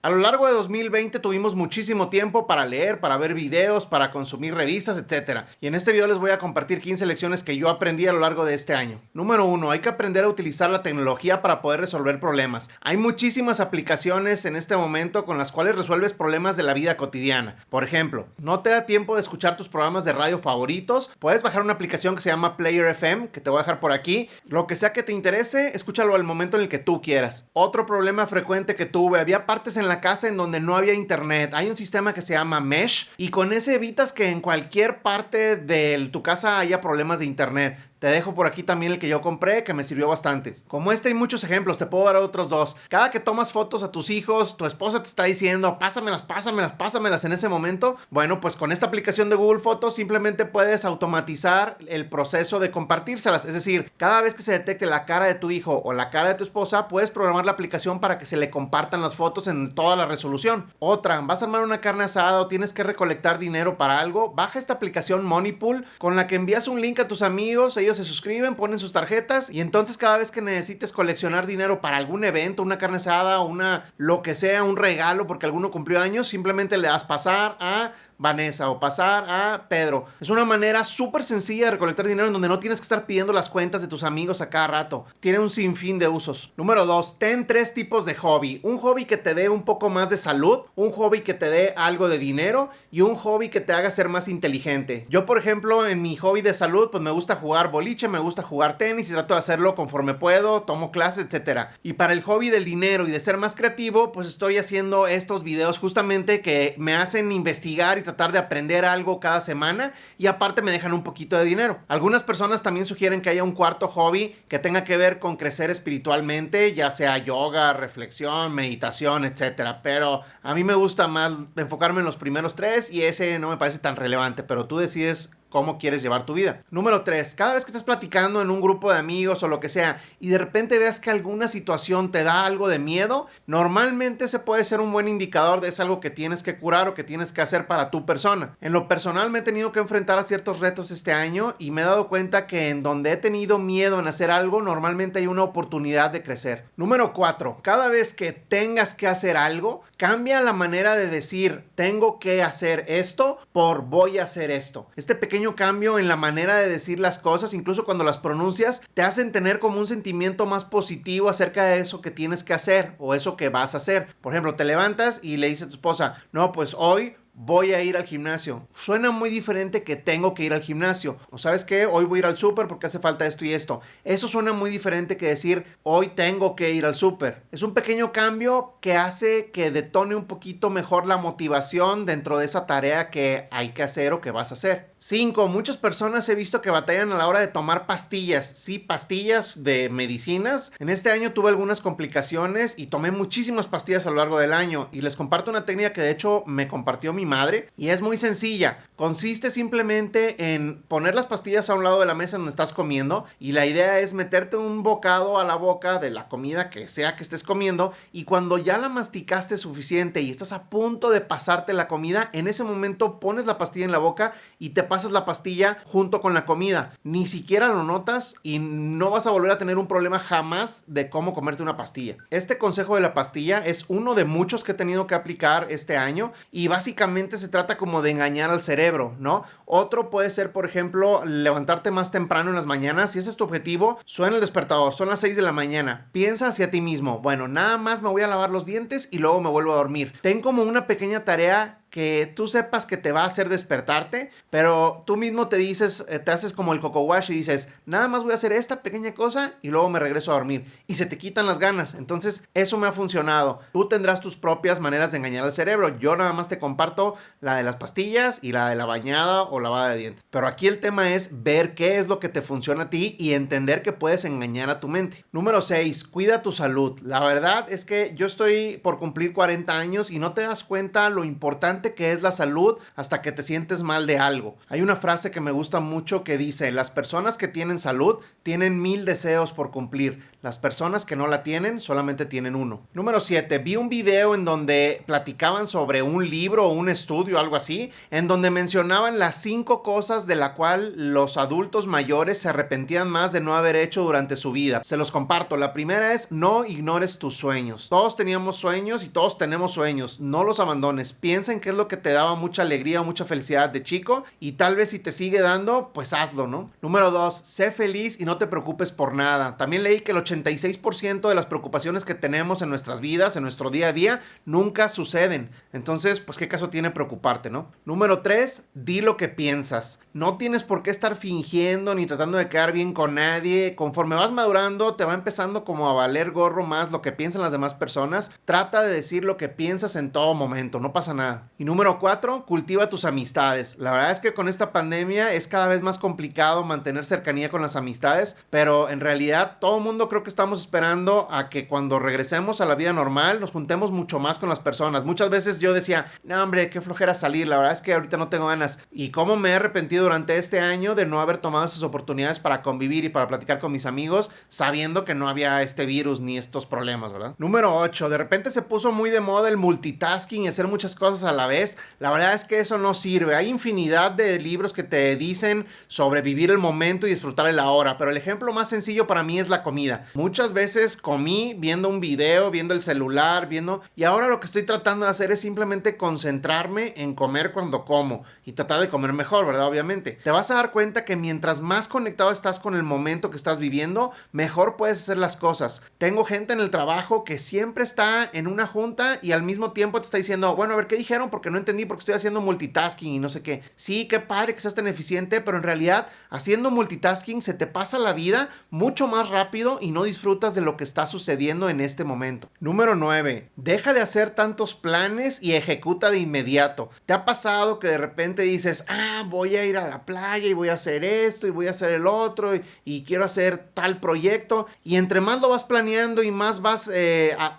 A lo largo de 2020 tuvimos muchísimo tiempo para leer, para ver videos, para consumir revistas, etc. Y en este video les voy a compartir 15 lecciones que yo aprendí a lo largo de este año. Número 1. Hay que aprender a utilizar la tecnología para poder resolver problemas. Hay muchísimas aplicaciones en este momento con las cuales resuelves problemas de la vida cotidiana. Por ejemplo, no te da tiempo de escuchar tus programas de radio favoritos, puedes bajar una aplicación que se llama Player FM, que te voy a dejar por aquí. Lo que sea que te interese, escúchalo al momento en el que tú quieras. Otro problema frecuente que tuve, había partes en la casa en donde no había internet. Hay un sistema que se llama Mesh y con ese evitas que en cualquier parte de tu casa haya problemas de internet. Te dejo por aquí también el que yo compré, que me sirvió bastante. Como este hay muchos ejemplos, te puedo dar otros dos. Cada que tomas fotos a tus hijos, tu esposa te está diciendo, pásamelas en ese momento. Bueno, pues con esta aplicación de Google Fotos simplemente puedes automatizar el proceso de compartírselas. Es decir, cada vez que se detecte la cara de tu hijo o la cara de tu esposa, puedes programar la aplicación para que se le compartan las fotos en toda la resolución. Otra, vas a armar una carne asada o tienes que recolectar dinero para algo, baja esta aplicación Moneypool con la que envías un link a tus amigos, ellos se suscriben, ponen sus tarjetas y entonces cada vez que necesites coleccionar dinero para algún evento, una carne asada o lo que sea, un regalo porque alguno cumplió años, simplemente le das pasar a Vanessa o pasar a Pedro. Es una manera súper sencilla de recolectar dinero en donde no tienes que estar pidiendo las cuentas de tus amigos a cada rato. Tiene un sinfín de usos. Número 2. Ten 3 tipos de hobby. Un hobby que te dé un poco más de salud, un hobby que te dé algo de dinero y un hobby que te haga ser más inteligente. Yo, por ejemplo, en mi hobby de salud, pues me gusta jugar boliche, me gusta jugar tenis y trato de hacerlo conforme puedo, tomo clases, etc. Y para el hobby del dinero y de ser más creativo, pues estoy haciendo estos videos justamente que me hacen investigar y tratar de aprender algo cada semana y aparte me dejan un poquito de dinero. Algunas personas también sugieren que haya un cuarto hobby que tenga que ver con crecer espiritualmente, ya sea yoga, reflexión, meditación, etcétera. Pero a mí me gusta más enfocarme en los primeros 3 y ese no me parece tan relevante, pero tú decides cómo quieres llevar tu vida. Número 3. Cada vez que estás platicando en un grupo de amigos o lo que sea y de repente veas que alguna situación te da algo de miedo, normalmente ese puede ser un buen indicador de es algo que tienes que curar o que tienes que hacer para tu persona. En lo personal me he tenido que enfrentar a ciertos retos este año y me he dado cuenta que en donde he tenido miedo en hacer algo, normalmente hay una oportunidad de crecer. Número 4. Cada vez que tengas que hacer algo, cambia la manera de decir tengo que hacer esto por voy a hacer esto. Este pequeño cambio en la manera de decir las cosas, incluso cuando las pronuncias, te hacen tener como un sentimiento más positivo acerca de eso que tienes que hacer o eso que vas a hacer. Por ejemplo, te levantas y le dices a tu esposa, no, pues hoy voy a ir al gimnasio. Suena muy diferente que tengo que ir al gimnasio. O sabes qué, hoy voy a ir al súper porque hace falta esto y esto. Eso suena muy diferente que decir hoy tengo que ir al súper. Es un pequeño cambio que hace que detone un poquito mejor la motivación dentro de esa tarea que hay que hacer o que vas a hacer. 5. Muchas personas he visto que batallan a la hora de tomar pastillas. Sí, pastillas de medicinas. En este año tuve algunas complicaciones y tomé muchísimas pastillas a lo largo del año. Y les comparto una técnica que de hecho me compartió mi madre y es muy sencilla. Consiste simplemente en poner las pastillas a un lado de la mesa donde estás comiendo y la idea es meterte un bocado a la boca de la comida que sea que estés comiendo y cuando ya la masticaste suficiente y estás a punto de pasarte la comida, en ese momento pones la pastilla en la boca y te pasas la pastilla junto con la comida. Ni siquiera lo notas y no vas a volver a tener un problema jamás de cómo comerte una pastilla. Este consejo de la pastilla es uno de muchos que he tenido que aplicar este año y básicamente se trata como de engañar al cerebro, ¿no? Otro puede ser, por ejemplo, levantarte más temprano en las mañanas. Si ese es tu objetivo, suena el despertador, son las 6 de la mañana. Piensa hacia ti mismo, bueno, nada más me voy a lavar los dientes y luego me vuelvo a dormir. Ten como una pequeña tarea que tú sepas que te va a hacer despertarte, pero tú mismo te dices, te haces como el coco wash y dices, nada más voy a hacer esta pequeña cosa y luego me regreso a dormir. Y se te quitan las ganas. Entonces, eso me ha funcionado. Tú tendrás tus propias maneras de engañar al cerebro. Yo nada más te comparto la de las pastillas y la de la bañada o lavada de dientes. Pero aquí el tema es ver qué es lo que te funciona a ti y entender que puedes engañar a tu mente. Número 6. Cuida tu salud. La verdad es que yo estoy por cumplir 40 años y no te das cuenta lo importante importante que es la salud hasta que te sientes mal de algo. Hay una frase que me gusta mucho que dice: las personas que tienen salud tienen 1000 deseos por cumplir. Las personas que no la tienen solamente tienen uno. Número 7. Vi un video en donde platicaban sobre un libro o un estudio, algo así, en donde mencionaban las 5 cosas de la cual los adultos mayores se arrepentían más de no haber hecho durante su vida. Se los comparto. La primera es: no ignores tus sueños. Todos teníamos sueños y todos tenemos sueños. No los abandones. Piensa en qué es lo que te daba mucha alegría o mucha felicidad de chico y tal vez si te sigue dando, pues hazlo, ¿no? Número 2. Sé feliz y no te preocupes por nada. También leí que el 86% de las preocupaciones que tenemos en nuestras vidas, en nuestro día a día, nunca suceden. Entonces, pues qué caso tiene preocuparte, ¿no? Número 3. Di lo que piensas. No tienes por qué estar fingiendo ni tratando de quedar bien con nadie. Conforme vas madurando, te va empezando como a valer gorro más lo que piensan las demás personas. Trata de decir lo que piensas en todo momento, no pasa nada. Y número 4, cultiva tus amistades. La verdad es que con esta pandemia es cada vez más complicado mantener cercanía con las amistades, pero en realidad todo el mundo creo que estamos esperando a que cuando regresemos a la vida normal nos juntemos mucho más con las personas. Muchas veces yo decía, no hombre, qué flojera salir, la verdad es que ahorita no tengo ganas. Y cómo me he arrepentido durante este año de no haber tomado esas oportunidades para convivir y para platicar con mis amigos, sabiendo que no había este virus ni estos problemas, ¿verdad? Número 8, de repente se puso muy de moda el multitasking y hacer muchas cosas a la vez. La verdad es que eso no sirve. Hay infinidad de libros que te dicen sobre vivir el momento y disfrutar el ahora, pero el ejemplo más sencillo para mí es la comida. Muchas veces comí viendo un video, viendo el celular, y ahora lo que estoy tratando de hacer es simplemente concentrarme en comer cuando como y tratar de comer mejor, ¿verdad? Obviamente. Te vas a dar cuenta que mientras más conectado estás con el momento que estás viviendo, mejor puedes hacer las cosas. Tengo gente en el trabajo que siempre está en una junta y al mismo tiempo te está diciendo, bueno, a ver, ¿qué dijeron? Porque no entendí, porque estoy haciendo multitasking y no sé qué. Sí, qué padre que seas tan eficiente, pero en realidad haciendo multitasking se te pasa la vida mucho más rápido y no disfrutas de lo que está sucediendo en este momento. Número 9. Deja de hacer tantos planes y ejecuta de inmediato. ¿Te ha pasado que de repente dices, voy a ir a la playa y voy a hacer esto y voy a hacer el otro y quiero hacer tal proyecto? Y entre más lo vas planeando y más vas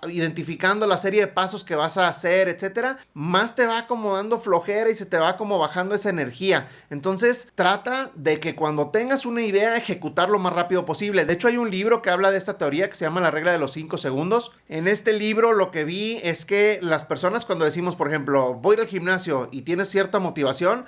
identificando la serie de pasos que vas a hacer, etcétera, más te va como dando flojera y se te va como bajando esa energía. Entonces trata de que cuando tengas una idea, ejecutar lo más rápido posible. De hecho, hay un libro que habla de esta teoría que se llama La regla de los 5 segundos. En este libro lo que vi es que las personas cuando decimos, por ejemplo, voy al gimnasio y tienes cierta motivación,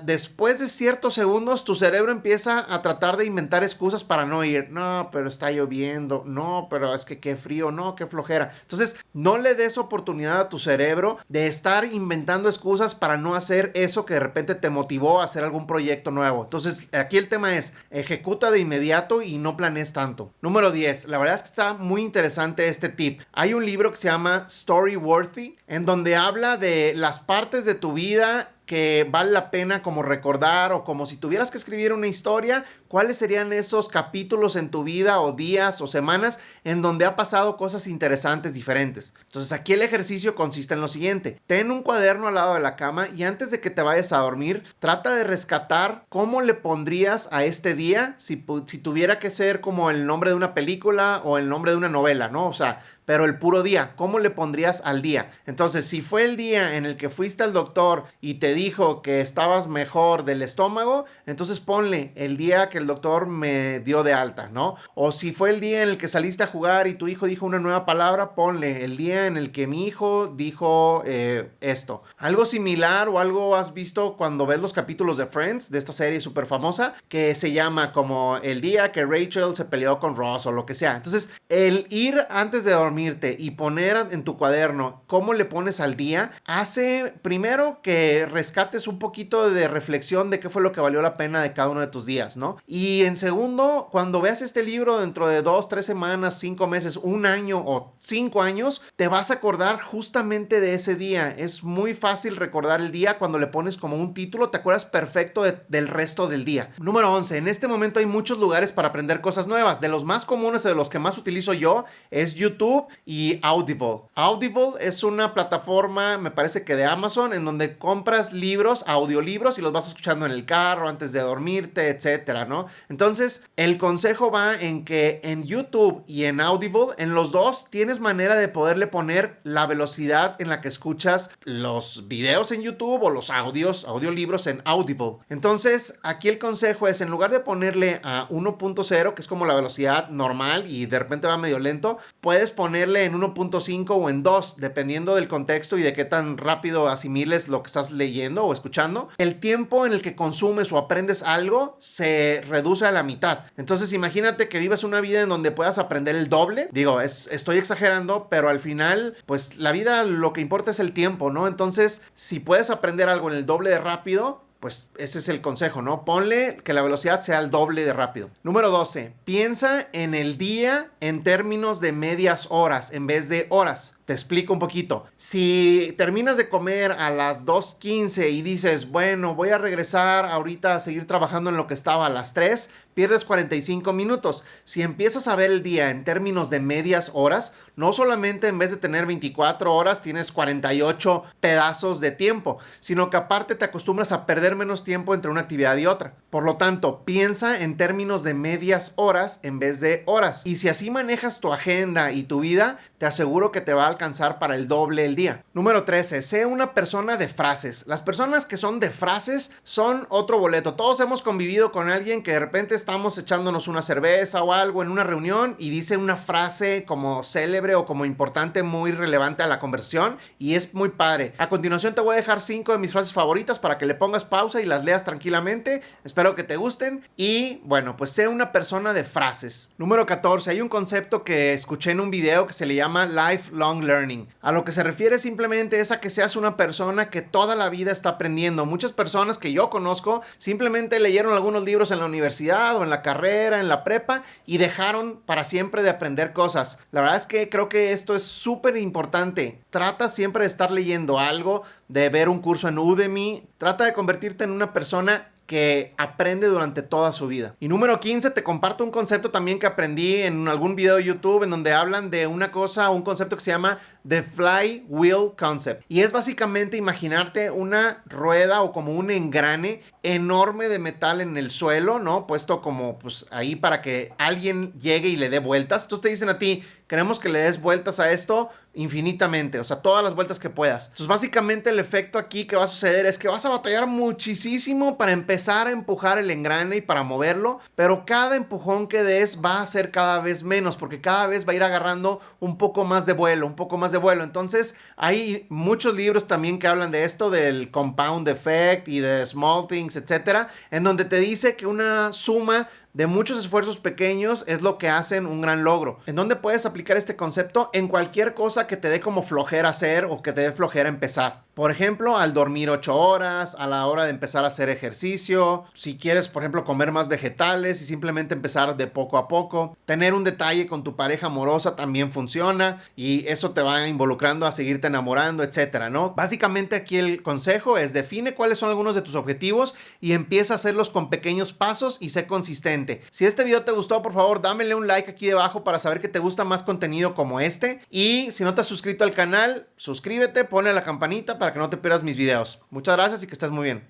después de ciertos segundos tu cerebro empieza a tratar de inventar excusas para no ir. No, pero está lloviendo. No, pero es que qué frío. No, qué flojera. Entonces, no le des oportunidad a tu cerebro de estar inventando excusas para no hacer eso que de repente te motivó a hacer algún proyecto nuevo. Entonces, aquí el tema es, ejecuta de inmediato y no planees tanto. Número 10. La verdad es que está muy interesante este tip. Hay un libro que se llama Storyworthy, en donde habla de las partes de tu vida que vale la pena como recordar, o como si tuvieras que escribir una historia, cuáles serían esos capítulos en tu vida o días o semanas en donde ha pasado cosas interesantes, diferentes. Entonces aquí el ejercicio consiste en lo siguiente: ten un cuaderno al lado de la cama y antes de que te vayas a dormir, trata de rescatar cómo le pondrías a este día si tuviera que ser como el nombre de una película o el nombre de una novela, ¿no? O sea, pero el puro día, ¿cómo le pondrías al día? Entonces, si fue el día en el que fuiste al doctor y te dijo que estabas mejor del estómago, entonces ponle el día que el doctor me dio de alta, ¿no? O si fue el día en el que saliste a jugar y tu hijo dijo una nueva palabra, ponle el día en el que mi hijo dijo esto. Algo similar o algo has visto cuando ves los capítulos de Friends, de esta serie súper famosa, que se llama como el día que Rachel se peleó con Ross o lo que sea. Entonces, el ir antes de dormirte y poner en tu cuaderno cómo le pones al día, hace primero que rescates un poquito de reflexión de qué fue lo que valió la pena de cada uno de tus días, ¿no? Y en segundo, cuando veas este libro dentro de 2, 3 semanas, 5 meses, 1 año o 5 años, te vas a acordar justamente de ese día. Es muy fácil recordar el día cuando le pones como un título, te acuerdas perfecto del resto del día. Número 11. En este momento hay muchos lugares para aprender cosas nuevas. De los más comunes, de los que más utilizo yo, es YouTube YouTube y Audible. Audible es una plataforma, me parece que de Amazon, en donde compras libros, audiolibros, y los vas escuchando en el carro antes de dormirte, etcétera, ¿no? Entonces, el consejo va en que en YouTube y en Audible, en los dos, tienes manera de poderle poner la velocidad en la que escuchas los videos en YouTube o los audiolibros en Audible. Entonces, aquí el consejo es, en lugar de ponerle a 1.0, que es como la velocidad normal y de repente va medio lento, puedes ponerle en 1.5 o en 2, dependiendo del contexto y de qué tan rápido asimiles lo que estás leyendo o escuchando. El tiempo en el que consumes o aprendes algo se reduce a la mitad. Entonces, imagínate que vives una vida en donde puedas aprender el doble. Digo, estoy exagerando, pero al final, pues la vida lo que importa es el tiempo, ¿no? Entonces, si puedes aprender algo en el doble de rápido, pues ese es el consejo, ¿no? Ponle que la velocidad sea el doble de rápido. Número 12. Piensa en el día en términos de medias horas en vez de horas. Te explico un poquito. Si terminas de comer a las 2:15 y dices, bueno, voy a regresar ahorita a seguir trabajando en lo que estaba a las 3, pierdes 45 minutos. Si empiezas a ver el día en términos de medias horas, no solamente en vez de tener 24 horas tienes 48 pedazos de tiempo, sino que aparte te acostumbras a perder menos tiempo entre una actividad y otra. Por lo tanto, piensa en términos de medias horas en vez de horas. Y si así manejas tu agenda y tu vida, te aseguro que te va a alcanzar para el doble el día. Número 13. Sé una persona de frases. Las personas que son de frases son otro boleto. Todos hemos convivido con alguien que de repente estamos echándonos una cerveza o algo en una reunión y dice una frase como célebre o como importante, muy relevante a la conversación, y es muy padre. A continuación te voy a dejar 5 de mis frases favoritas para que le pongas pausa y las leas tranquilamente. Espero que te gusten y bueno, pues sé una persona de frases. Número 14. Hay un concepto que escuché en un video que se le llama lifelong learning. A lo que se refiere simplemente es a que seas una persona que toda la vida está aprendiendo. Muchas personas que yo conozco simplemente leyeron algunos libros en la universidad o en la carrera, en la prepa, y dejaron para siempre de aprender cosas. La verdad es que creo que esto es súper importante. Trata siempre de estar leyendo algo, de ver un curso en Udemy. Trata de convertirte en una persona que aprende durante toda su vida. Y número 15, te comparto un concepto también que aprendí en algún video de YouTube en donde hablan de una cosa, un concepto que se llama The Flywheel Concept. Y es básicamente imaginarte una rueda o como un engrane enorme de metal en el suelo, ¿no? Puesto como pues ahí para que alguien llegue y le dé vueltas. Entonces te dicen a ti, queremos que le des vueltas a esto infinitamente, o sea, todas las vueltas que puedas. Entonces básicamente el efecto aquí que va a suceder es que vas a batallar muchísimo para empezar a empujar el engrane y para moverlo, pero cada empujón que des va a ser cada vez menos, porque cada vez va a ir agarrando un poco más de vuelo, Entonces hay muchos libros también que hablan de esto, del compound effect y de small things, etcétera, en donde te dice que una suma de muchos esfuerzos pequeños es lo que hacen un gran logro. ¿En dónde puedes aplicar este concepto? En cualquier cosa que te dé como flojera hacer o que te dé flojera empezar. Por ejemplo, al dormir 8 horas, a la hora de empezar a hacer ejercicio, si quieres, por ejemplo, comer más vegetales y simplemente empezar de poco a poco. Tener un detalle con tu pareja amorosa también funciona y eso te va involucrando a seguirte enamorando, etcétera, ¿no? Básicamente aquí el consejo es define cuáles son algunos de tus objetivos y empieza a hacerlos con pequeños pasos y sé consistente. Si este video te gustó, por favor, dámele un like aquí debajo para saber que te gusta más contenido como este. Y si no te has suscrito al canal, suscríbete, ponle la campanita para que no te pierdas mis videos. Muchas gracias y que estés muy bien.